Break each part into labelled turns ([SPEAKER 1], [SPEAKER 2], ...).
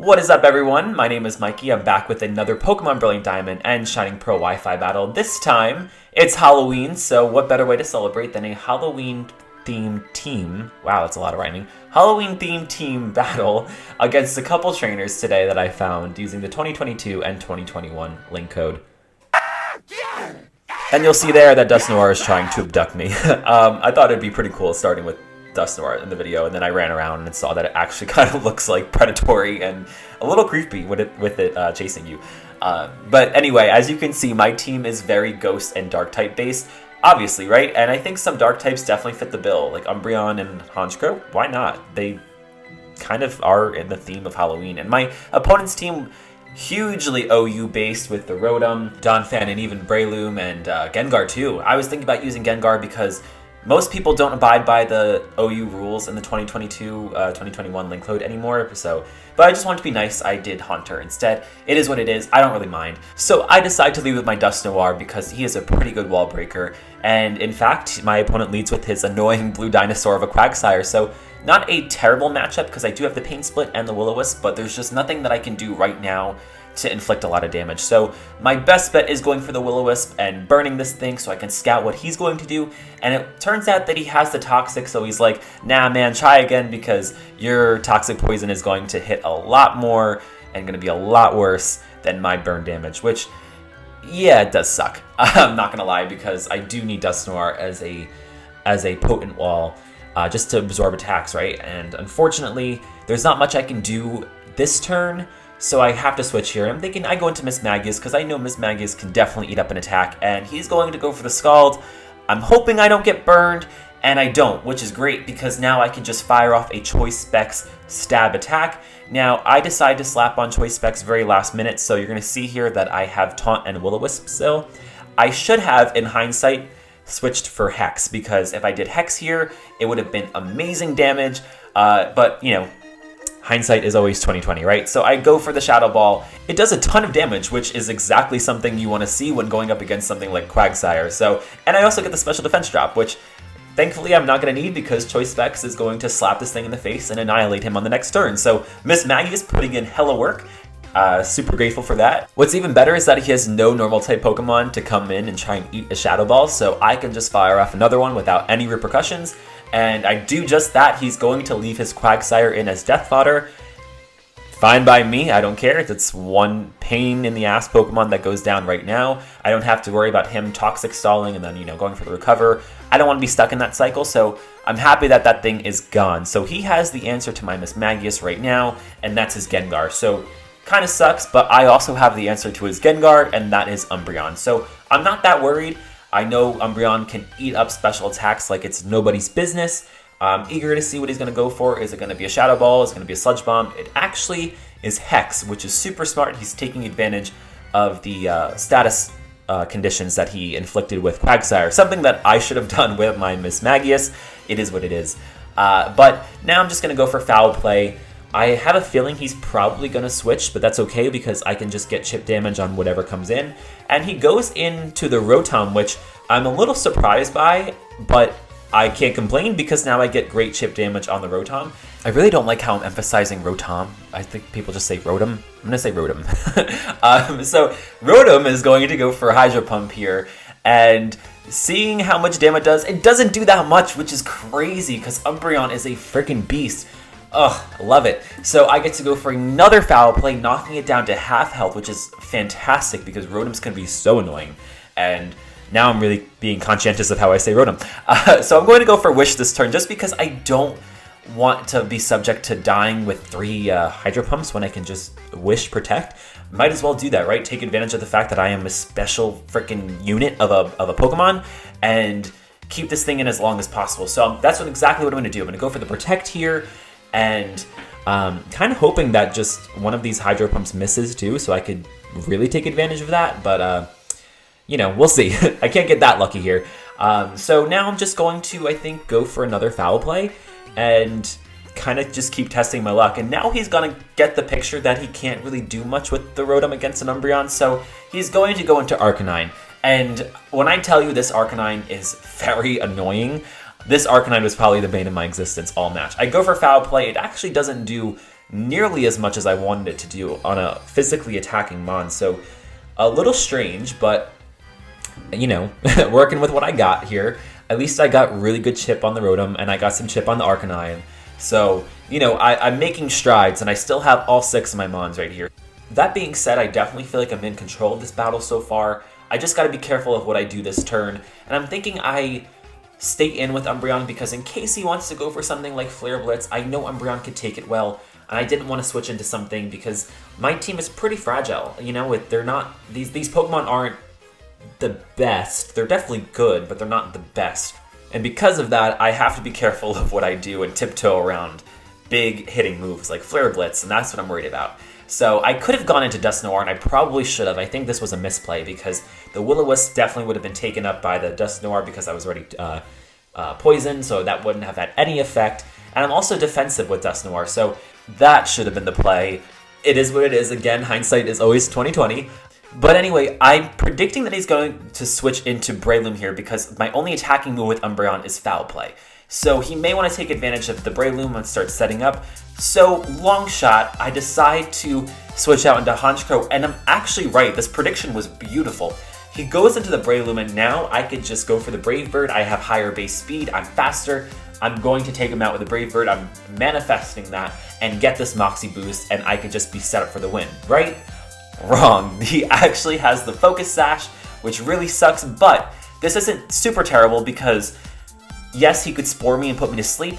[SPEAKER 1] What is up, everyone? My name is Mikey. I'm back with another Pokemon Brilliant Diamond and Shining Pearl Wi-Fi battle. This time, it's Halloween, so what better way to celebrate than a Halloween-themed team? Wow, that's a lot of rhyming. Halloween-themed team battle against a couple trainers today that I found using the 2022 and 2021 link code. And you'll see there that Dusknoir is trying to abduct me. I thought it'd be pretty cool starting with Dusknoir in the video, and then I ran around and saw that it actually kind of looks like predatory and a little creepy with it chasing you. But anyway, as you can see, my team is very Ghost and Dark type based, obviously, right? And I think some Dark types definitely fit the bill, like Umbreon and Honchkrow. Why not? They kind of are in the theme of Halloween. And my opponent's team, hugely OU based with the Rotom, Donphan, and even Breloom and Gengar too. I was thinking about using Gengar because most people don't abide by the OU rules in the 2022-2021 link code anymore, but I just wanted to be nice. I did Haunter instead. It is what it is. I don't really mind. So I decided to lead with my Dusknoir because he is a pretty good wall breaker, and in fact, my opponent leads with his annoying blue dinosaur of a Quagsire, so not a terrible matchup because I do have the Pain Split and the Will-O-Wisp, but there's just nothing that I can do right now to inflict a lot of damage. So my best bet is going for the Will-O-Wisp and burning this thing so I can scout what he's going to do. And it turns out that he has the Toxic, so he's like, nah man, try again because your Toxic Poison is going to hit a lot more and going to be a lot worse than my burn damage, which, yeah, it does suck. I'm not going to lie because I do need Dusknoir as a potent wall just to absorb attacks, right? And unfortunately, there's not much I can do this turn, so I have to switch here. I'm thinking I go into Mismagius because I know Mismagius can definitely eat up an attack, and he's going to go for the Scald. I'm hoping I don't get burned, and I don't, which is great because now I can just fire off a Choice Specs stab attack. Now, I decide to slap on Choice Specs very last minute, so you're going to see here that I have Taunt and Will-O-Wisp still. I should have, in hindsight, switched for Hex, because if I did Hex here, it would have been amazing damage, but, you know, hindsight is always 20/20, right? So I go for the Shadow Ball. It does a ton of damage, which is exactly something you want to see when going up against something like Quagsire. So, and I also get the Special Defense drop, which thankfully I'm not going to need because Choice Specs is going to slap this thing in the face and annihilate him on the next turn. So Mismagius putting in hella work. Super grateful for that. What's even better is that he has no normal type Pokemon to come in and try and eat a Shadow Ball, so I can just fire off another one without any repercussions. And I do just that. He's going to leave his Quagsire in as death fodder. Fine by me, I don't care. It's one pain in the ass Pokemon that goes down right now. I don't have to worry about him Toxic stalling and then, you know, going for the recover. I don't want to be stuck in that cycle, so I'm happy that that thing is gone. So he has the answer to my Mismagius right now, and that's his Gengar. So kind of sucks, but I also have the answer to his Gengar, and that is Umbreon. So I'm not that worried. I know Umbreon can eat up special attacks like it's nobody's business. I'm eager to see what he's going to go for. Is it going to be a Shadow Ball? Is it going to be a Sludge Bomb? It actually is Hex, which is super smart. He's taking advantage of the status conditions that he inflicted with Quagsire, something that I should have done with my Mismagius. It is what it is. But now I'm just going to go for Foul Play. I have a feeling he's probably going to switch, but that's okay because I can just get chip damage on whatever comes in. And he goes into the Rotom, which I'm a little surprised by, but I can't complain because now I get great chip damage on the Rotom. I really don't like how I'm emphasizing Rotom. I think people just say Rotom. I'm going to say Rotom. So Rotom is going to go for Hydro Pump here, and seeing how much damage it doesn't do that much, which is crazy because Umbreon is a freaking beast. Ugh, love it. So I get to go for another Foul Play, knocking it down to half health, which is fantastic because Rotoms can be so annoying. And now I'm really being conscientious of how I say Rotom. So I'm going to go for Wish this turn just because I don't want to be subject to dying with 3 Hydro Pumps when I can just Wish Protect. Might as well do that, right? Take advantage of the fact that I am a special freaking unit of a Pokemon and keep this thing in as long as possible. So that's exactly what I'm going to do. I'm going to go for the Protect here. And kind of hoping that just one of these Hydro Pumps misses too, so I could really take advantage of that, but you know, we'll see. I can't get that lucky here. So now I'm just going to, I think, go for another Foul Play and kind of just keep testing my luck. And now he's going to get the picture that he can't really do much with the Rotom against an Umbreon, so he's going to go into Arcanine. And when I tell you this Arcanine is very annoying, this Arcanine was probably the bane of my existence all match. I go for Foul Play. It actually doesn't do nearly as much as I wanted it to do on a physically attacking mon. So a little strange, but you know, working with what I got here. At least I got really good chip on the Rotom, and I got some chip on the Arcanine. So, you know, I'm making strides, and I still have all 6 of my Mons right here. That being said, I definitely feel like I'm in control of this battle so far. I just gotta be careful of what I do this turn, and I'm thinking I stay in with Umbreon because in case he wants to go for something like Flare Blitz, I know Umbreon could take it well, and I didn't want to switch into something because my team is pretty fragile. You know, they're not, these Pokemon aren't the best. They're definitely good, but they're not the best. And because of that, I have to be careful of what I do and tiptoe around big hitting moves like Flare Blitz, and that's what I'm worried about. So I could have gone into Dusknoir, and I probably should have. I think this was a misplay because the Will-O-Wisp definitely would have been taken up by the Dusknoir because I was already poisoned, so that wouldn't have had any effect. And I'm also defensive with Dusknoir, so that should have been the play. It is what it is. Again, hindsight is always 20/20. But anyway, I'm predicting that he's going to switch into Breloom here because my only attacking move with Umbreon is Foul Play. So he may want to take advantage of the Breloom and start setting up. So, long shot, I decide to switch out into Honchkrow, and I'm actually right. This prediction was beautiful. He goes into the Breloom, and now I could just go for the Brave Bird. I have higher base speed. I'm faster. I'm going to take him out with the Brave Bird. I'm manifesting that and get this Moxie boost, and I could just be set up for the win, right? Wrong. He actually has the Focus Sash, which really sucks, but this isn't super terrible because, yes, he could Spore me and put me to sleep,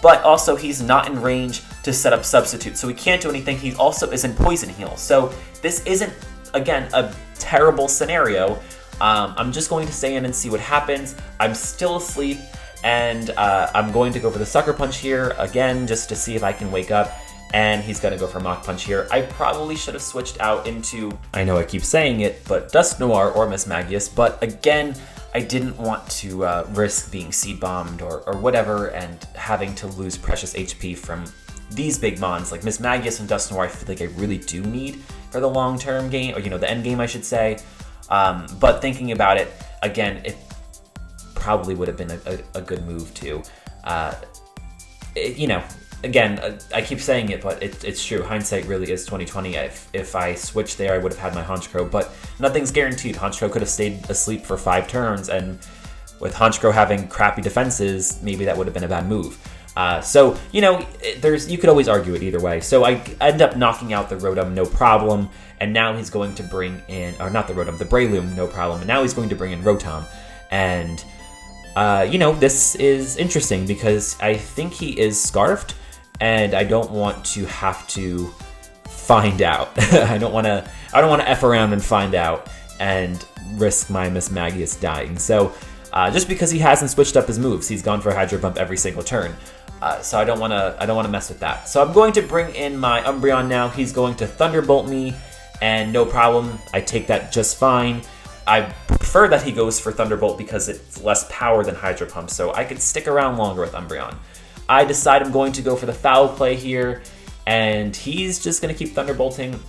[SPEAKER 1] but also he's not in range to set up Substitute, so he can't do anything. He also is in Poison Heal, so this isn't, again, a terrible scenario. I'm just going to stay in and see what happens. I'm still asleep, and I'm going to go for the Sucker Punch here, again, just to see if I can wake up. And he's going to go for Mach Punch here. I probably should have switched out into, I know I keep saying it, but Dusknoir or Mismagius. But again, I didn't want to risk being Seed Bombed or whatever and having to lose precious HP from these big mons. Like Mismagius and Dusknoir, I feel like I really do need for the long-term game, or you know, the end game, I should say. But thinking about it, again, it probably would have been a good move too. You know, again, I keep saying it, but it's true. Hindsight really is 20/20. If I switched there, I would have had my Honchkrow, but nothing's guaranteed. Honchkrow could have stayed asleep for 5 turns, and with Honchkrow having crappy defenses, maybe that would have been a bad move. So, you know, you could always argue it either way. So I end up knocking out the Rotom, no problem, and now he's going to bring in, or not the Rotom, the Breloom, no problem, and now he's going to bring in Rotom. And, you know, this is interesting because I think he is Scarfed, and I don't want to have to find out. I don't want to F around and find out and risk my Mismagius dying. So just because he hasn't switched up his moves, he's gone for Hydro Pump every single turn. So I don't want to mess with that. So I'm going to bring in my Umbreon now. He's going to Thunderbolt me, and no problem. I take that just fine. I prefer that he goes for Thunderbolt because it's less power than Hydro Pump, so I could stick around longer with Umbreon. I decide I'm going to go for the Foul Play here, and he's just going to keep Thunderbolting.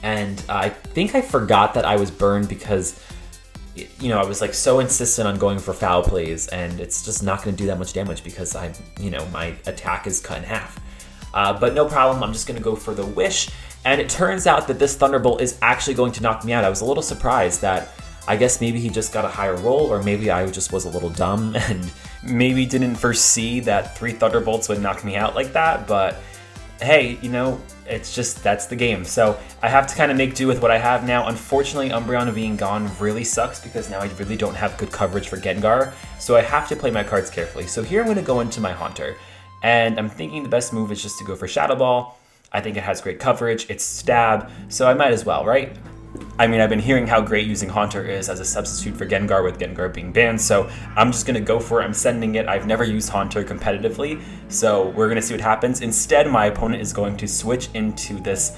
[SPEAKER 1] And I think I forgot that I was burned because, you know, I was like so insistent on going for Foul Plays, and it's just not going to do that much damage because my attack is cut in half. But no problem, I'm just going to go for the Wish, and it turns out that this Thunderbolt is actually going to knock me out. I was a little surprised that I guess maybe he just got a higher roll, or maybe I just was a little dumb and maybe didn't foresee that 3 Thunderbolts would knock me out like that, but hey, you know, it's just, that's the game. So I have to kind of make do with what I have now. Unfortunately, Umbreon being gone really sucks because now I really don't have good coverage for Gengar, so I have to play my cards carefully. So here I'm going to go into my Haunter, and I'm thinking the best move is just to go for Shadow Ball. I think it has great coverage, it's stab, so I might as well, right? I mean, I've been hearing how great using Haunter is as a substitute for Gengar with Gengar being banned, so I'm just going to go for it. I'm sending it. I've never used Haunter competitively, so we're going to see what happens. Instead, my opponent is going to switch into this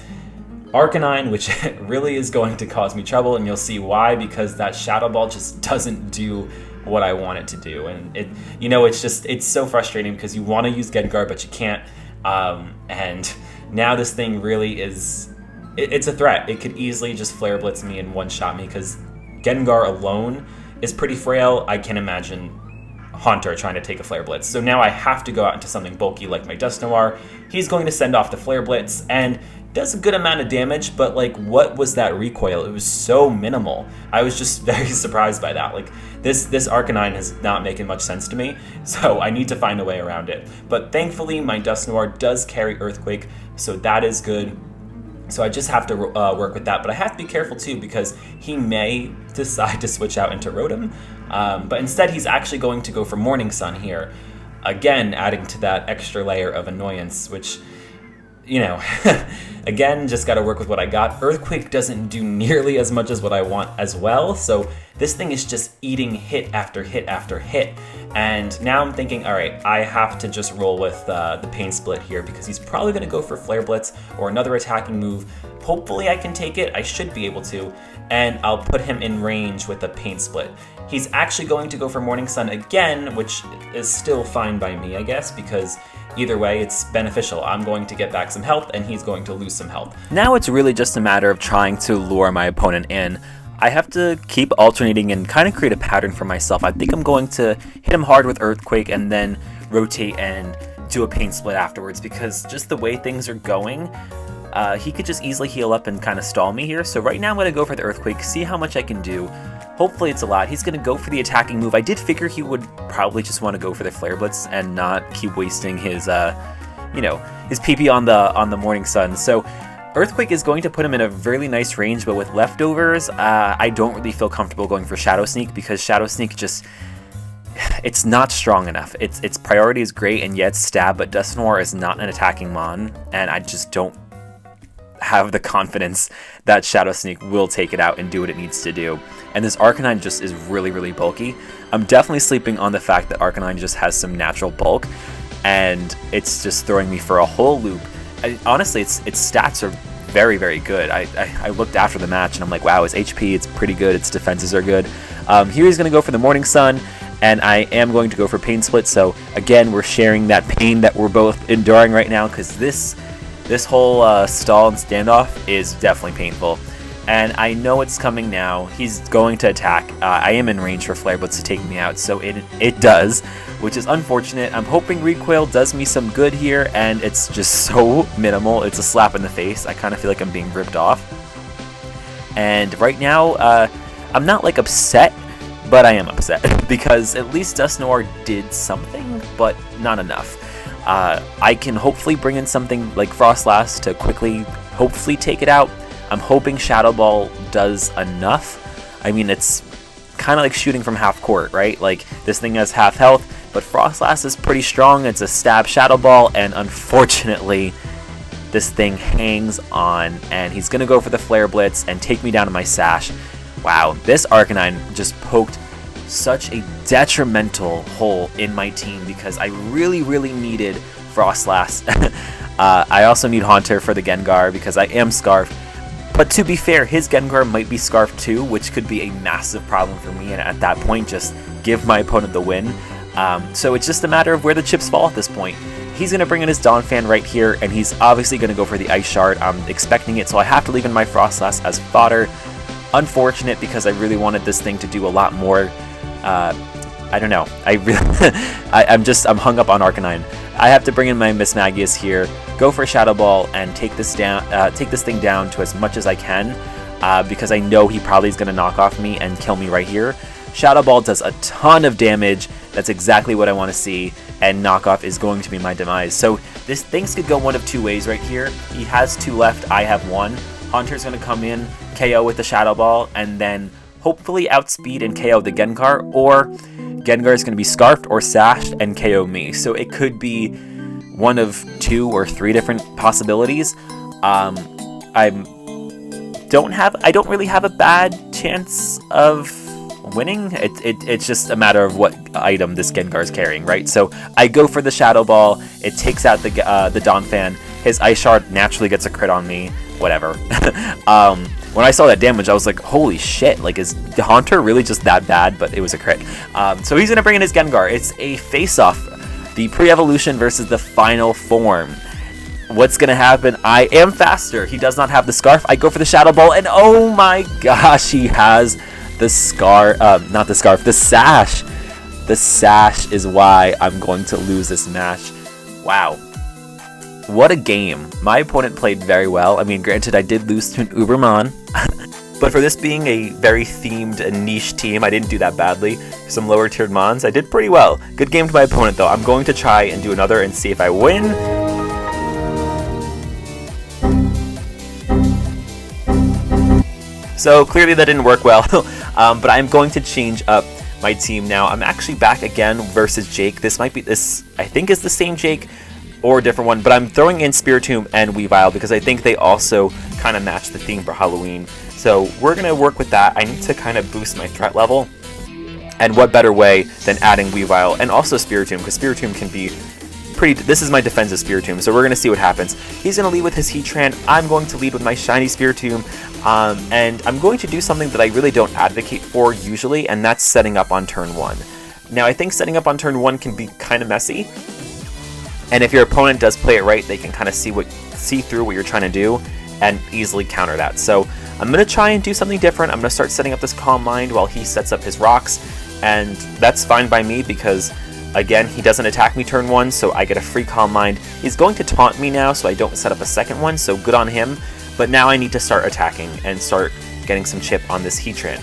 [SPEAKER 1] Arcanine, which really is going to cause me trouble, and you'll see why, because that Shadow Ball just doesn't do what I want it to do. And it, you know, it's so frustrating because you want to use Gengar, but you can't. And now this thing really is... It's a threat. It could easily just Flare Blitz me and one-shot me because Gengar alone is pretty frail. I can't imagine Haunter trying to take a Flare Blitz. So now I have to go out into something bulky like my Dust Noir. He's going to send off the Flare Blitz and does a good amount of damage, but like, what was that recoil? It was so minimal. I was just very surprised by that. Like, this Arcanine is not making much sense to me, so I need to find a way around it. But thankfully, my Dust Noir does carry Earthquake, so that is good. So I just have to work with that, but I have to be careful too because he may decide to switch out into Rotom, but instead he's actually going to go for Morning Sun here, again adding to that extra layer of annoyance, which, you know, again, just got to work with what I got. Earthquake doesn't do nearly as much as what I want as well, so this thing is just eating hit after hit after hit. And now I'm thinking, all right, I have to just roll with the Pain Split here because he's probably going to go for Flare Blitz or another attacking move. Hopefully I can take it. I should be able to. And I'll put him in range with the Pain Split. He's actually going to go for Morning Sun again, which is still fine by me, I guess, because either way, it's beneficial. I'm going to get back some health, and he's going to lose some health. Now it's really just a matter of trying to lure my opponent in. I have to keep alternating and kind of create a pattern for myself. I think I'm going to hit him hard with Earthquake and then rotate and do a Pain Split afterwards, because just the way things are going, he could just easily heal up and kind of stall me here. So right now I'm going to go for the Earthquake, see how much I can do. Hopefully it's a lot. He's going to go for the attacking move. I did figure he would probably just want to go for the Flare Blitz and not keep wasting his, you know, his PP on the Morning Sun. So Earthquake is going to put him in a really nice range, but with leftovers, I don't really feel comfortable going for Shadow Sneak because Shadow Sneak just, it's not strong enough. Its priority is great, and yet Stab, but Dust Noir is not an attacking mon, and I just don't have the confidence that Shadow Sneak will take it out and do what it needs to do. And this Arcanine just is really, really bulky. I'm definitely sleeping on the fact that Arcanine just has some natural bulk, and it's just throwing me for a whole loop. Honestly, its stats are very, very good. I looked after the match, and I'm like, wow, its HP, it's pretty good, its defenses are good. Here he's going to go for the Morning Sun, and I am going to go for Pain Split, so again, we're sharing that pain that we're both enduring right now, because this whole stall and standoff is definitely painful. And I know it's coming now. He's going to attack. I am in range for Flare Blitz to take me out, so it does, which is unfortunate. I'm hoping Recoil does me some good here, and it's just so minimal. It's a slap in the face. I kind of feel like I'm being ripped off. And right now, I'm not like upset, but I am upset because at least Dust Noir did something, but not enough. I can hopefully bring in something like Frostlass to quickly, hopefully take it out. I'm hoping Shadow Ball does enough. I mean, it's kind of like shooting from half court, right? Like, this thing has half health, but Frostlass is pretty strong. It's a stab Shadow Ball, and unfortunately, this thing hangs on, and he's going to go for the Flare Blitz and take me down to my Sash. Wow, this Arcanine just poked such a detrimental hole in my team because I really, really needed Frostlass. I also need Haunter for the Gengar because I am Scarf. But to be fair, his Gengar might be Scarf too, which could be a massive problem for me, and at that point, just give my opponent the win. So it's just a matter of where the chips fall at this point. He's going to bring in his Donphan right here, and he's obviously going to go for the Ice Shard. I'm expecting it, so I have to leave in my Frostlass as fodder. Unfortunate, because I really wanted this thing to do a lot more. I don't know. I'm hung up on Arcanine. I have to bring in my Mismagius here, go for a Shadow Ball, and take this thing down to as much as I can, because I know he probably is going to knock off me and kill me right here. Shadow Ball does a ton of damage. That's exactly what I want to see, and knockoff is going to be my demise. So things could go one of two ways right here. He has 2 left. I have 1. Haunter's going to come in, KO with the Shadow Ball, and then hopefully outspeed and KO the Gengar, or Gengar is going to be Scarfed or Sashed and KO me. So it could be one of 2 or 3 different possibilities. I don't really have a bad chance of winning. It's just a matter of what item this Gengar is carrying, right? So I go for the Shadow Ball. It takes out the Donphan. His Ice Shard naturally gets a crit on me. Whatever. When I saw that damage, I was like, holy shit, like, is the Haunter really just that bad? But it was a crit. So he's going to bring in his Gengar. It's a face-off. The pre-evolution versus the final form. What's going to happen? I am faster. He does not have the Scarf. I go for the Shadow Ball, and oh my gosh, he has the the Sash. The sash is why I'm going to lose this match. Wow. What a game. My opponent played very well. I mean, granted, I did lose to an Uberman. But for this being a very themed and niche team, I didn't do that badly. Some lower tiered mons, I did pretty well. Good game to my opponent though. I'm going to try and do another and see if I win. So clearly that didn't work well, but I'm going to change up my team now. I'm actually back again versus Jake. This might be, I think is the same Jake or a different one, but I'm throwing in Spiritomb and Weavile because I think they also kind of match the theme for Halloween. So we're going to work with that. I need to kind of boost my threat level. And what better way than adding Weavile and also Spiritomb, because Spiritomb can be pretty... This is my defensive Spiritomb, so we're going to see what happens. He's going to lead with his Heatran. I'm going to lead with my shiny Spiritomb. And I'm going to do something that I really don't advocate for usually, and that's setting up on turn 1. Now, I think setting up on turn 1 can be kind of messy. And if your opponent does play it right, they can kind of see through what you're trying to do and easily counter that. So I'm going to try and do something different. I'm going to start setting up this Calm Mind while he sets up his rocks. And that's fine by me because, again, he doesn't attack me turn 1, so I get a free Calm Mind. He's going to taunt me now, so I don't set up a second one, so good on him. But now I need to start attacking and start getting some chip on this Heatran.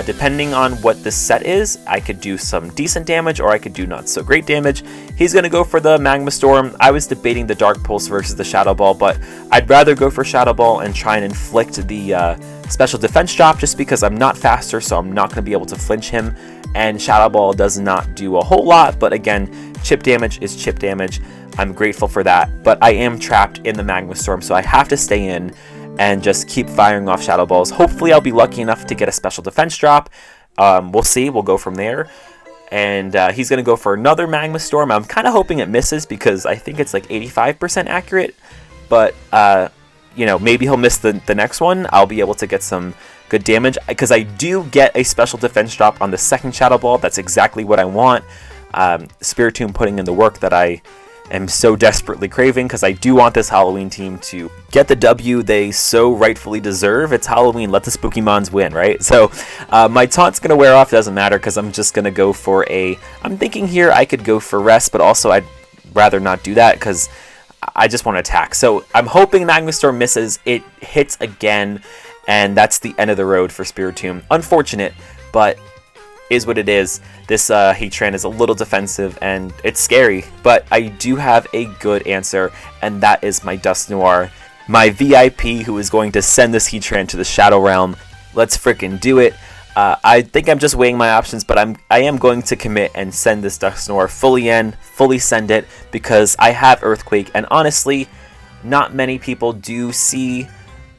[SPEAKER 1] Depending on what this set is, I could do some decent damage or I could do not so great damage. He's going to go for the Magma Storm. I was debating the Dark Pulse versus the Shadow Ball, but I'd rather go for Shadow Ball and try and inflict the special defense drop just because I'm not faster, so I'm not going to be able to flinch him. And Shadow Ball does not do a whole lot, but again, chip damage is chip damage. I'm grateful for that, but I am trapped in the Magma Storm, so I have to stay in and just keep firing off Shadow Balls. Hopefully I'll be lucky enough to get a special defense drop. We'll see. We'll go from there. And he's going to go for another Magma Storm. I'm kind of hoping it misses because I think it's like 85% accurate. But, you know, maybe he'll miss the next one. I'll be able to get some good damage because I do get a special defense drop on the second Shadow Ball. That's exactly what I want. Spiritomb putting in the work that I am so desperately craving because I do want this Halloween team to get the W they so rightfully deserve. It's Halloween, let the spooky mons win, right? So my taunt's going to wear off, doesn't matter because I'm just going to go for I'm thinking here I could go for rest, but also I'd rather not do that because I just want to attack. So I'm hoping Magma Storm misses, it hits again, and that's the end of the road for Spiritomb. Unfortunate, but is what it is. This Heatran is a little defensive and it's scary, but I do have a good answer, and that is my Dusknoir, my VIP who is going to send this Heatran to the Shadow Realm. Let's freaking do it. I think I'm just weighing my options, but I am going to commit and send this Dusknoir fully in, fully send it, because I have Earthquake, and honestly, not many people do see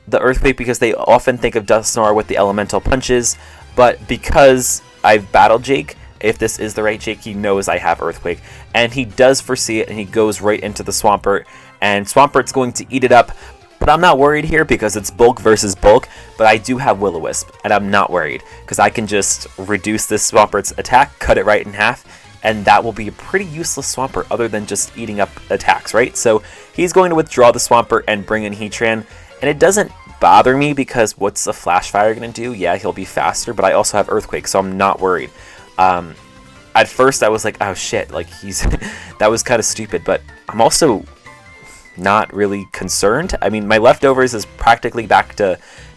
[SPEAKER 1] the Earthquake because they often think of Dusknoir with the elemental punches, but because I've battled Jake, if this is the right Jake, he knows I have Earthquake, and he does foresee it, and he goes right into the Swampert, and Swampert's going to eat it up, but I'm not worried here because it's bulk versus bulk, but I do have Will-O-Wisp, and I'm not worried, because I can just reduce this Swampert's attack, cut it right in half, and that will be a pretty useless Swampert other than just eating up attacks, right? So he's going to withdraw the Swampert and bring in Heatran, and it doesn't bother me because what's a Flash Fire going to do? Yeah, he'll be faster, but I also have Earthquake, so I'm not worried. At first I was like, oh shit, like that was kind of stupid, but I'm also not really concerned. I mean, my leftovers is practically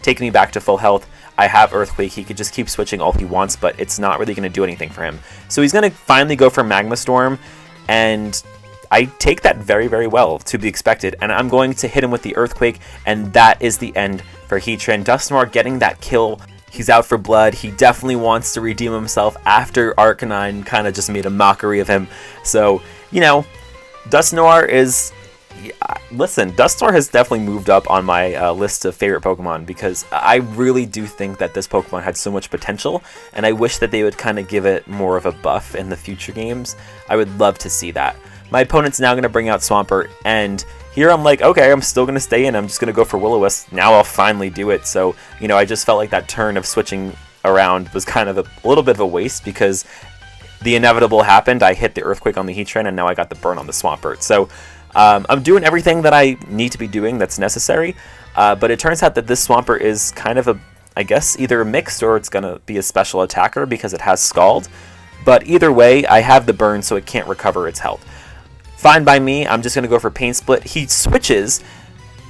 [SPEAKER 1] taking me back to full health. I have Earthquake, he could just keep switching all he wants, but it's not really going to do anything for him. So he's going to finally go for Magma Storm, and I take that very, very well, to be expected, and I'm going to hit him with the Earthquake, and that is the end for Heatran. Dusknoir getting that kill. He's out for blood. He definitely wants to redeem himself after Arcanine kind of just made a mockery of him. So, you know, Dusknoir is... Listen, Dusknoir has definitely moved up on my list of favorite Pokemon because I really do think that this Pokemon had so much potential, and I wish that they would kind of give it more of a buff in the future games. I would love to see that. My opponent's now going to bring out Swampert, and here I'm like, okay, I'm still going to stay in. I'm just going to go for Will-O-Wisp. Now I'll finally do it. So, you know, I just felt like that turn of switching around was kind of a little bit of a waste because the inevitable happened. I hit the Earthquake on the Heatran, and now I got the burn on the Swampert. So I'm doing everything that I need to be doing that's necessary, but it turns out that this Swampert is kind of I guess, either a mixed or it's going to be a special attacker because it has Scald. But either way, I have the burn, so it can't recover its health. Fine by me. I'm just going to go for Pain Split. He switches.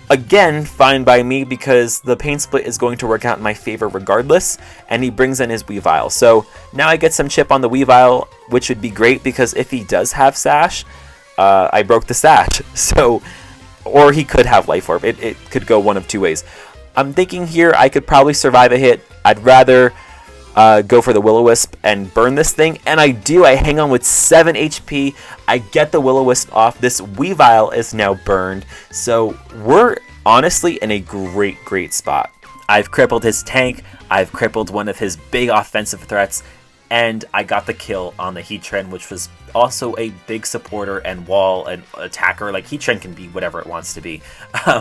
[SPEAKER 1] Again, fine by me, because the Pain Split is going to work out in my favor regardless, and he brings in his Weavile. So now I get some chip on the Weavile, which would be great, because if he does have Sash, I broke the Sash. So, or he could have Life Orb. It could go one of two ways. I'm thinking here I could probably survive a hit. I'd rather go for the Will-O-Wisp and burn this thing, and I do. I hang on with 7 HP. I get the Will-O-Wisp off. This Weavile is now burned, so we're honestly in a great spot. I've crippled his tank, I've crippled one of his big offensive threats, and I got the kill on the Heatran, which was also a big supporter and wall and attacker. Like, Heatran can be whatever it wants to be.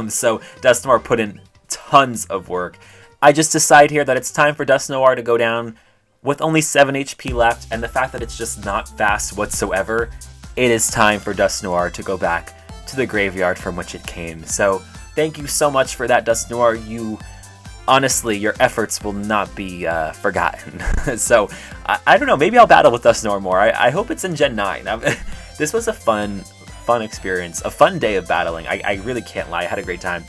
[SPEAKER 1] So Dusknoir put in tons of work. I just decide here that it's time for Dusknoir to go down with only 7 HP left, and the fact that it's just not fast whatsoever, it is time for Dusknoir to go back to the graveyard from which it came. So thank you so much for that, Dusknoir. You, honestly, your efforts will not be forgotten. So I don't know, maybe I'll battle with Dusknoir more. I hope it's in Gen 9. This was a fun experience, a fun day of battling. I really can't lie, I had a great time.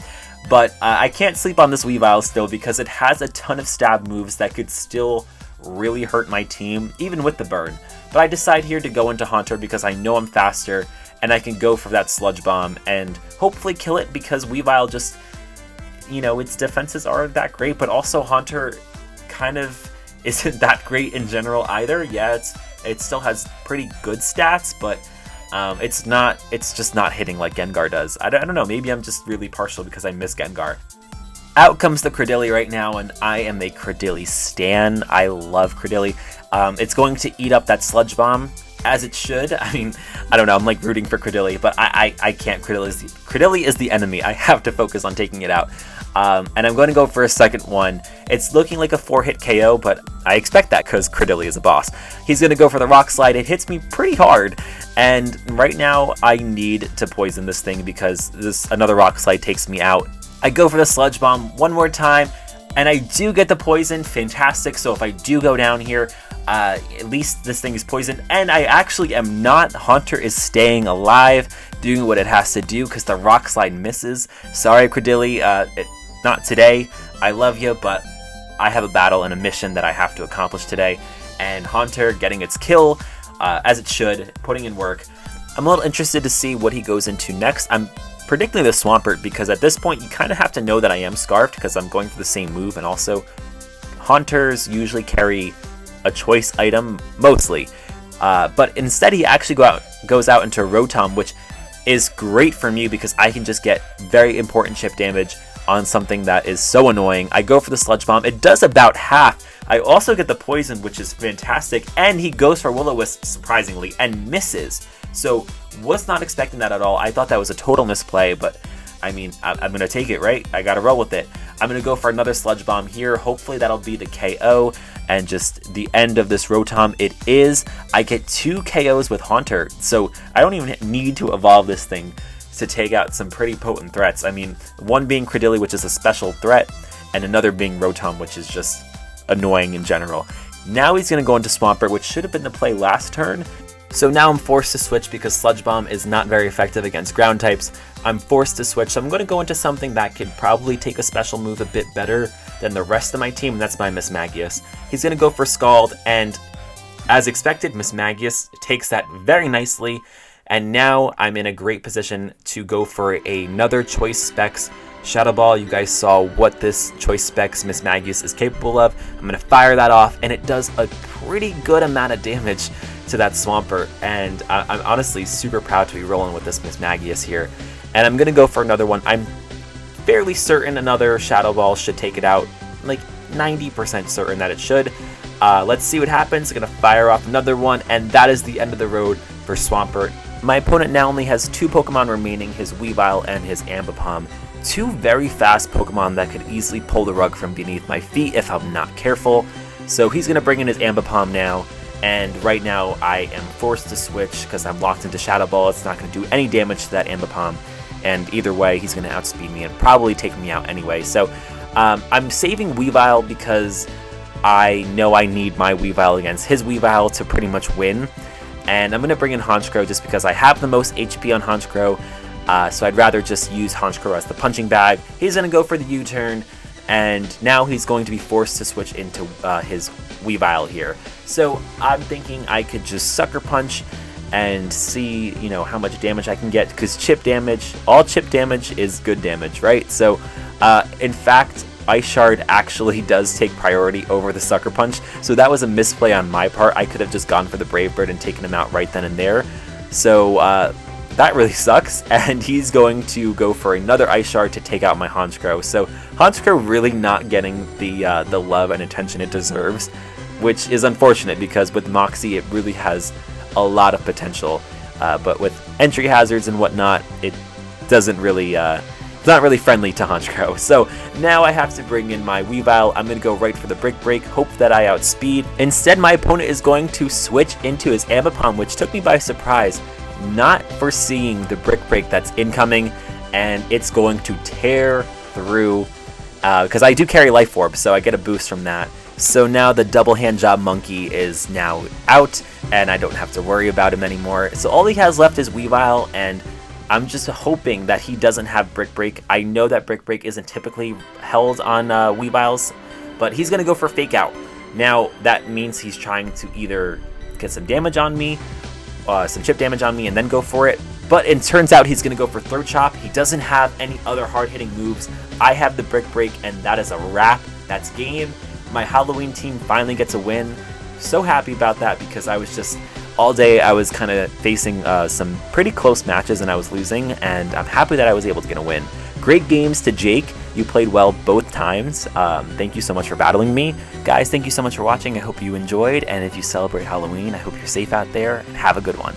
[SPEAKER 1] But I can't sleep on this Weavile still, because it has a ton of stab moves that could still really hurt my team, even with the burn. But I decide here to go into Haunter because I know I'm faster, and I can go for that Sludge Bomb and hopefully kill it, because Weavile just, you know, its defenses aren't that great, but also Haunter kind of isn't that great in general either. Yeah, it still has pretty good stats, but it's just not hitting like Gengar does. I don't know, maybe I'm just really partial because I miss Gengar. Out comes the Credilli right now, and I am a Credilli stan. I love Credilli. It's going to eat up that Sludge Bomb, as it should. I mean, I don't know, I'm like rooting for Credilli, but I can't. Credilli is the enemy. I have to focus on taking it out. And I'm going to go for a second one. It's looking like a 4-hit KO, but I expect that because Credilli is a boss. He's going to go for the Rock Slide. It hits me pretty hard, and right now I need to poison this thing because another Rock Slide takes me out. I go for the Sludge Bomb one more time, and I do get the poison. Fantastic. So if I do go down here, at least this thing is poisoned, and I actually am not. Haunter is staying alive, doing what it has to do because the Rock Slide misses. Sorry, Credilli, not today. I love you, but I have a battle and a mission that I have to accomplish today, and Haunter getting its kill, as it should, putting in work. I'm a little interested to see what he goes into next. I'm predicting the Swampert because at this point you kind of have to know that I am Scarfed because I'm going for the same move, and also Haunters usually carry a choice item mostly, but instead he actually goes out into Rotom, which is great for me because I can just get very important chip damage on something that is so annoying. I go for the Sludge Bomb. It does about half. I also get the poison, which is fantastic, and he goes for Will-O-Wisp surprisingly and misses. So was not expecting that at all. I thought that was a total misplay, but I mean, I'm going to take it, right? I got to roll with it. I'm going to go for another Sludge Bomb here. Hopefully that'll be the KO and just the end of this Rotom. It is. I get 2 KOs with Haunter, so I don't even need to evolve this thing to take out some pretty potent threats. I mean, one being Credilli, which is a special threat, and another being Rotom, which is just annoying in general. Now he's going to go into Swampert, which should have been the play last turn. So now I'm forced to switch because Sludge Bomb is not very effective against ground types. I'm forced to switch, so I'm going to go into something that could probably take a special move a bit better than the rest of my team, and that's my Mismagius. He's going to go for Scald, and as expected, Mismagius takes that very nicely, and now I'm in a great position to go for another Choice Specs Shadow Ball. You guys saw what this Choice Specs Mismagius is capable of. I'm going to fire that off, and it does a pretty good amount of damage to that Swampert, and I'm honestly super proud to be rolling with this Mismagius here. And I'm going to go for another one. I'm fairly certain another Shadow Ball should take it out, like 90% certain that it should. Let's see what happens. I'm going to fire off another one, and that is the end of the road for Swampert. My opponent now only has 2 Pokemon remaining, his Weavile and his Ambipom. 2 very fast Pokemon that could easily pull the rug from beneath my feet if I'm not careful. So he's going to bring in his Ambipom now, and right now I am forced to switch because I'm locked into Shadow Ball. It's not going to do any damage to that Ambipom, and either way he's going to outspeed me and probably take me out anyway. So I'm saving Weavile because I know I need my Weavile against his Weavile to pretty much win. And I'm going to bring in Honchkrow just because I have the most HP on Honchkrow. So I'd rather just use Honchkrow as the punching bag. He's going to go for the U-turn. And now he's going to be forced to switch into his Weavile here. So I'm thinking I could just Sucker Punch and see, you know, how much damage I can get. Because chip damage, all chip damage is good damage, right? So in fact, Ice Shard actually does take priority over the Sucker Punch, so that was a misplay on my part. I could have just gone for the Brave Bird and taken him out right then and there. So that really sucks, and he's going to go for another Ice Shard to take out my Honchkrow. So Honchkrow really not getting the love and attention it deserves, which is unfortunate because with Moxie it really has a lot of potential, but with entry hazards and whatnot, it doesn't really... It's not really friendly to Honchkrow. So now I have to bring in my Weavile. I'm going to go right for the Brick Break, hope that I outspeed. Instead, my opponent is going to switch into his Ambipom, which took me by surprise, not foreseeing the Brick Break that's incoming, and it's going to tear through, because I do carry Life Orb, so I get a boost from that. So now the double hand job monkey is now out, and I don't have to worry about him anymore. So all he has left is Weavile, and I'm just hoping that he doesn't have Brick Break. I know that Brick Break isn't typically held on Weaviles, but he's going to go for Fake Out. Now, that means he's trying to either get some damage on me, some chip damage on me, and then go for it. But it turns out he's going to go for Throat Chop. He doesn't have any other hard-hitting moves. I have the Brick Break, and that is a wrap. That's game. My Halloween team finally gets a win. So happy about that because I was just... all day I was kind of facing some pretty close matches and I was losing, and I'm happy that I was able to get a win. Great games to Jake. You played well both times. Thank you so much for battling me. Guys, thank you so much for watching. I hope you enjoyed, and if you celebrate Halloween, I hope you're safe out there, and have a good one.